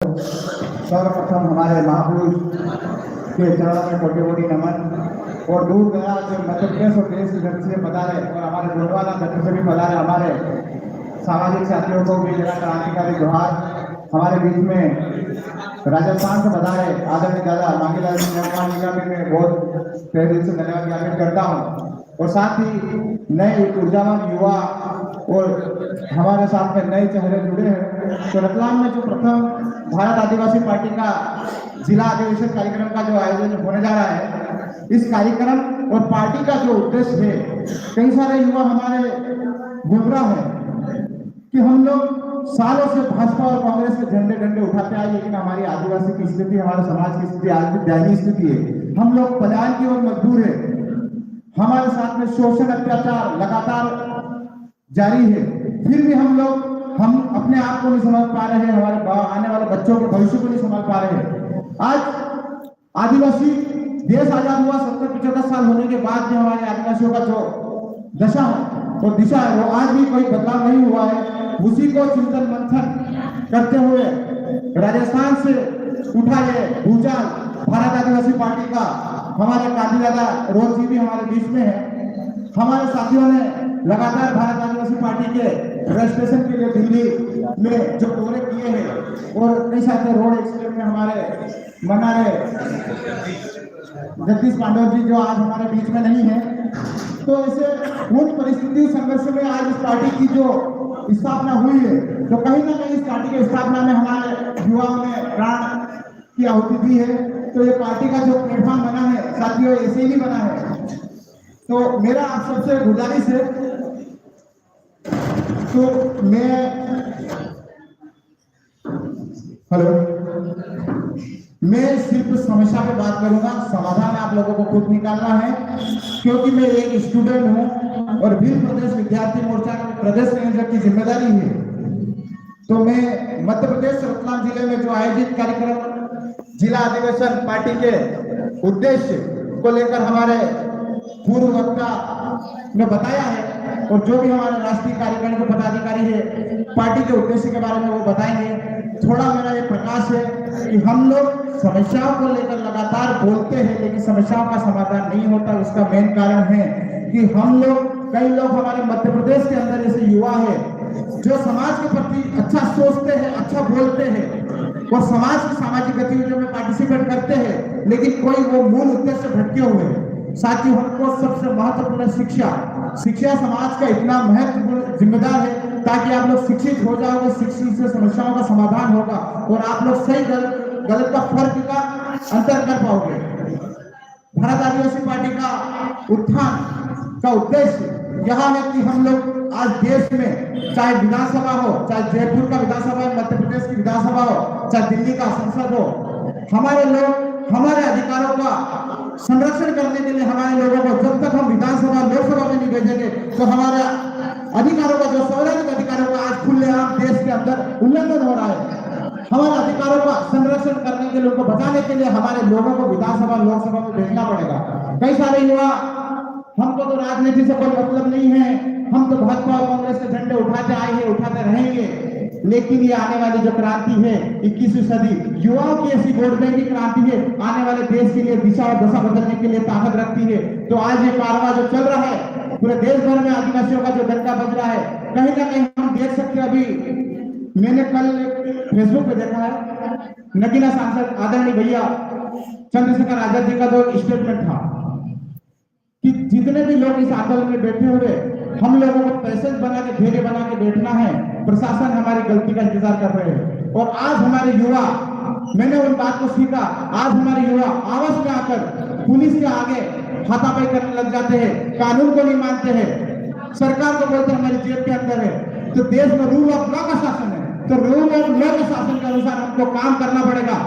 सर्वप्रथम हमारे महापुरुष के चरणों में कोटि कोटि नमन। और दूर दराज से मध्य प्रदेश और देश की धरती से पधारे और हमारे गोंडवाना धरती से भी पधारे हमारे सामाजिक साथियों को भी जरा क्रांतिकारी जोहार। हमारे बीच में राजस्थान से पधारे आदरणीय दादा मांगीलाल निर्माण जी का भी मैं बहुत तहे दिल से धन्यवाद ज्ञापित करता हूँ। और साथ ही नए ऊर्जावान युवा और हमारे साथ में नए चेहरे जुड़े हैं। तो रतलाम में जो प्रथम भारत आदिवासी पार्टी का जिला अधिवेशन कार्यक्रम का जो आयोजन होने जा रहा है, इस कार्यक्रम और पार्टी का जो उद्देश्य है, कई सारे युवा हमारे गुमराह हैं कि हम लोग सालों से भाजपा और कांग्रेस के झंडे डंडे उठाते आए, लेकिन हमारी आदिवासी की स्थिति, हमारे समाज की स्थिति आज भी दयनीय स्थिति है। हम लोग पलायन की ओर मजबूर है। हमारे साथ में शोषण अत्याचार लगातार जारी है, फिर भी हम अपने आप को नहीं समझ पा रहे हैं, हमारे आने वाले बच्चों के भविष्य को नहीं समझ पा रहे हैं। आज आदिवासी देश आजाद हुआ 70-75 साल होने के बाद भी हमारे आदिवासियों का जो दशा है और दिशा है, वो आज भी कोई बदलाव नहीं हुआ है। उसी को चिंतन मंथन करते हुए राजस्थान से उठा ये भूचाल भारत आदिवासी पार्टी का हमारे काजी दादा रोज जी भी हमारे बीच में है। हमारे साथियों ने लगातार भारत आदिवासी पार्टी के रजिस्ट्रेशन के लिए दिल्ली में जो दौरे किए हैं और कई सारे रोड एक्सीडेंट में हमारे मनारे जगदीश पांडव जी जो आज हमारे बीच में नहीं है, तो ऐसे उन परिस्थिति संघर्ष में आज इस पार्टी की जो स्थापना हुई है, तो कहीं ना कहीं इस पार्टी की स्थापना में हमारे युवाओं ने प्राण की आहुति दी है। तो ये पार्टी का जो प्लेटफॉर्म बना है साथियों, ऐसे ही बना है। तो मेरा आप सबसे गुजारिश है, तो मैं सिर्फ समस्या पे बात करूंगा, समाधान आप लोगों को खुद निकालना है, क्योंकि मैं एक स्टूडेंट हूं और भील प्रदेश विद्यार्थी मोर्चा का प्रदेश संयोजक की जिम्मेदारी है। तो मैं मध्य प्रदेश रतलाम जिले में जो आयोजित कार्यक्रम जिला अधिवेशन पार्टी के उद्देश्य को लेकर हमारे पूर्व वक्ता ने बताया है और जो भी हमारे राष्ट्रीय कार्यकारिणी के पदाधिकारी है पार्टी के उद्देश्य के बारे में वो बताएंगे। थोड़ा मेरा ये प्रकाश है कि हम लोग समस्याओं को लेकर लगातार बोलते हैं, लेकिन समस्याओं का समाधान नहीं होता। उसका मेन कारण है कि कई लोग हमारे मध्य प्रदेश के अंदर ऐसे युवा है जो समाज के प्रति अच्छा सोचते हैं, अच्छा बोलते हैं और समाज की सामाजिक गतिविधियों में पार्टिसिपेट करते हैं, लेकिन कोई वो मूल उद्देश्य से भटके हुए हैं। साथ ही हमको सबसे महत्वपूर्ण शिक्षा समाज का इतना महत्वपूर्ण जिम्मेदार है, ताकि आप लोग शिक्षित हो जाओगे, शिक्षित से समस्याओं का समाधान होगा और आप लोग सही गलत का फर्क का अंतर कर पाओगे। भारत आदिवासी पार्टी का उत्थान का उद्देश्य यह है कि हम लोग आज देश में, चाहे विधानसभा हो, चाहे जयपुर का विधानसभा, मध्य प्रदेश की विधानसभा हो, चाहे दिल्ली का संसद हो, हमारे लोग हमारे अधिकारों का संरक्षण करने के लिए हमारे लोगों को जब तक हम विधानसभा लोकसभा में नहीं भेजेंगे, तो हमारे अधिकारों का जो संवैधानिक अधिकारों का आज खुलेआम देश के अंदर उल्लंघन हो रहा है। हमारे अधिकारों का संरक्षण करने के लिए, उनको बचाने के लिए हमारे लोगों को विधानसभा लोकसभा में भेजना पड़ेगा। कई सारे युवा, हमको तो राजनीति से कोई मतलब नहीं है, हम तो भाजपा और कांग्रेस के झंडे उठाते आए हैं, उठाते रहेंगे, लेकिन ये आने वाली जो क्रांति है 21वीं सदी, युवाओं की ऐसी वोट बैंक की क्रांति है, आने वाले देश के लिए दिशा और दशा बदलने के लिए ताकत रखती है। तो आज ये कारवां जो चल रहा है, पूरे देश भर में आदिवासियों का जो डंका बज रहा है, कहीं ना कहीं हम देख सकते हैं। अभी मैंने कल फेसबुक पे देखा है, नगीना सांसद आदरणीय भैया चंद्रशेखर आजाद जी का जो स्टेटमेंट था कि जितने भी लोग इस आंदोलन में बैठे हुए, हम लोगों को पैसेज बना के, घेरे बना के बैठना है, प्रशासन हमारी गलती का इंतजार कर रहे हैं। और आज हमारे युवा, मैंने उन बात को सीखा, आज हमारे युवा आवाज में आकर पुलिस के आगे हाथापाई करने लग जाते हैं, कानून को नहीं मानते हैं, सरकार को बोलते हैं हमारी जेब के अंदर है। तो देश में रूल ऑफ लॉ का शासन है, तो रूल ऑफ लॉ के शासन के अनुसार हमको काम करना पड़ेगा।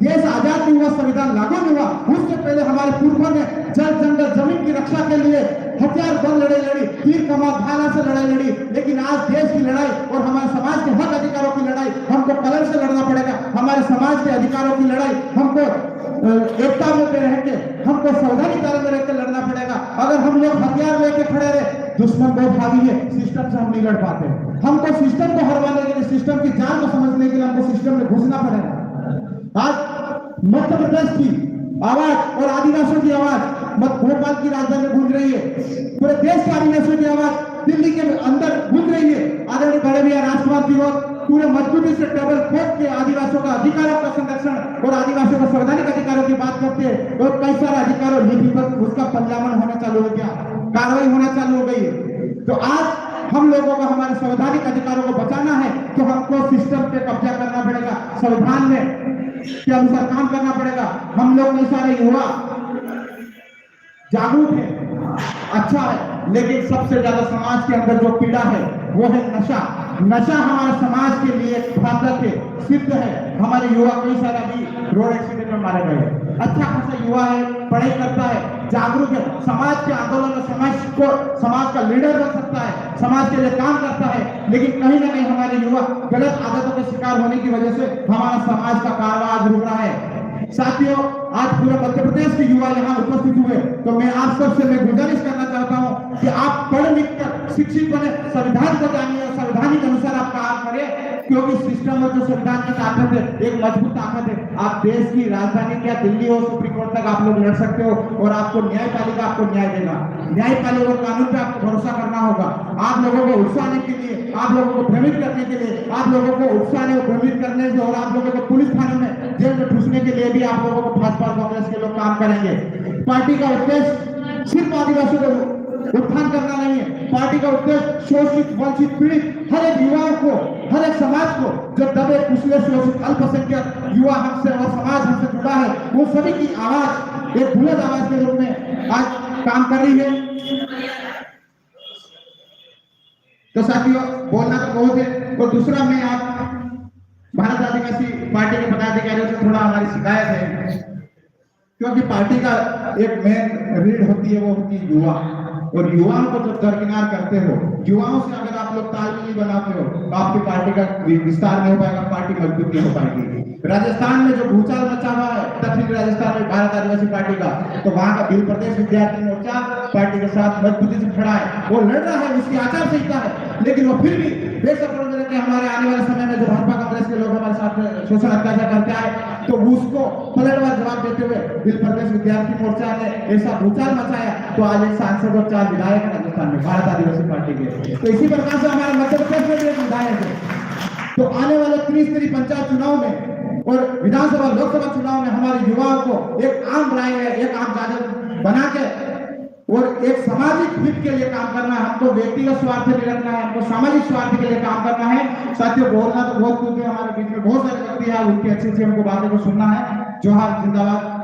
देश आजाद नहीं हुआ, संविधान लागू नहीं हुआ, उससे पहले हमारे पूर्वजों ने जल जंगल जमीन की रक्षा के लिए हथियार बंद लड़ाई लड़ी, तीर कमान भाला से लड़ाई लड़ी, लेकिन आज देश की लड़ाई और हमारे समाज के हक अधिकारों की लड़ाई हमको कलम से लड़ना पड़ेगा। हमारे समाज के अधिकारों की लड़ाई हमको एकता में रह के, हमको संवैधानिक दायरे में रहकर लड़ना पड़ेगा। अगर हम लोग हथियार लेके खड़े रहे, दुश्मन बहुत हावी है, सिस्टम से हम नहीं लड़ पाते। हमको सिस्टम को हरवाने के लिए, सिस्टम की जान को समझने के लिए हमको सिस्टम में घुसना पड़ेगा। आज मध्य प्रदेश की आवाज और आदिवासियों की आवाज भोपाल की राजधानी में गूंज रही है, पूरे देश के आदिवासियों की आवाज दिल्ली के अंदर गूंज रही है। आदरणीय बड़े भैया राजकुमार जी और पूरे मजबूती से टेबल ठोक के आदिवासियों का अधिकारों का संरक्षण और आदिवासियों का संवैधानिक अधिकारों की बात करते हैं और कई सारे अधिकारों लिखी पर उसका पंजामन होना चालू हो गया, कार्रवाई होना चालू हो गई है। तो आज हम लोगों को हमारे संवैधानिक अधिकारों को बचाना है तो हमको सिस्टम पे कब्जा करना पड़ेगा, संविधान में के अनुसार काम करना पड़ेगा। हम लोग कई सारे युवा जागरूक है, अच्छा है, लेकिन सबसे ज्यादा समाज के अंदर जो पीड़ा है वो है नशा। नशा हमारे समाज के लिए घातक है, सिद्ध है। हमारे युवा कई सारा भी रोड एक्सीडेंट में मारे गए। अच्छा खासा युवा है, पढ़ाई करता है, जागरूक है, समाज के आंदोलन में समाज का लीडर बन सकता है, समाज के लिए काम करता है, लेकिन कहीं ना कहीं हमारे युवा गलत आदतों के शिकार होने की वजह से हमारा समाज का कारवां आज रुक रहा है। साथियों, आज पूरे मध्य प्रदेश के युवा यहाँ उपस्थित हुए, तो मैं आप सबसे मैं गुजारिश करना चाहता हूँ कि आप पढ़ लिख कर शिक्षित बने, संविधान को जानिए और संविधान के अनुसार आप काम करें, क्योंकि सिस्टम और जो संविधान की ताकत है एक मजबूत ताकत है। आप देश की राजधानी क्या दिल्ली हो, सुप्रीम कोर्ट तक आप लोग लड़ सकते हो और आपको न्यायपालिका आपको न्याय देगा। न्यायपालिका और कानून पे आपको भरोसा करना होगा। आप लोगों को उकसाने के लिए, आप लोगों को भ्रमित करने के लिए, आप लोगों को उकसाने और भ्रमित करने से और आप लोगों को पुलिस थाने में जेल में ठूसने के लिए भी आप लोगों को भाजपा कांग्रेस के लोग काम करेंगे। पार्टी का उद्देश्य सिर्फ आदिवासियों को उत्थान करना नहीं है, पार्टी का उद्देश्य शोषित, वंचित, पीड़ित हर एक युवाओं को, हर एक समाज को, जो दबे कुचले शोषित अल्पसंख्यक युवा हमसे और समाज हमसे जुड़ा है, वो सभी की आवाज एक बुलंद आवाज के रूप में आज काम कर रही है। तो साथियों, बोलना तो बहुत है। और दूसरा, मैं आप भारत आदिवासी पार्टी के पदाधिकारियों से थोड़ा हमारी शिकायत है, क्योंकि पार्टी का एक मेन रीढ़ होती है, वो होती है युवा, और युवाओं को जब दरकिनार करते हो, युवाओं से अगर आप लोग तालमेल नहीं बनाते हो तो आपकी पार्टी का विस्तार नहीं हो पाएगा, पार्टी मजबूत नहीं हो पाएगी। राजस्थान में जो भूचाल मचा हुआ है दक्षिणी राजस्थान में भारत आदिवासी पार्टी का, तो वहां का भील प्रदेश विद्यार्थी मोर्चा पार्टी के साथ मजबूती से खड़ा है, वो लड़ रहा है, उसकी आचार संहिता है, लेकिन वो फिर भी बेसब्र के हमारे आने वाले समय में जो भाजपा कांग्रेस के लोग हमारे साथ शोषण अत्याचार करते आए, तो उसको पलटवार जवाब देते हुए भील प्रदेश विद्यार्थी मोर्चा ने ऐसा भूचाल मचाया, तो आज एक सांसद और 4 विधायक है राजस्थान में भारत आदिवासी पार्टी के। तो इसी प्रकार से हमारे मध्य प्रदेश में भी एक विधायक है। तो आने वाले त्रिस्तरीय पंचायत चुनाव में और विधानसभा लोकसभा चुनाव में हमारे युवाओं को एक आम राय है, एक आम जागरूक बना के और एक सामाजिक हित के लिए काम करना है। हमको व्यक्तिगत स्वार्थ नहीं रखना है, हमको सामाजिक स्वार्थ के लिए काम करना है। साथियों, बोलना तो बहुत कुछ है, हमारे बीच में बहुत सारे व्यक्ति हैं, उनकी अच्छी हमको बातों को सुनना है। जोहार, जिंदाबाद।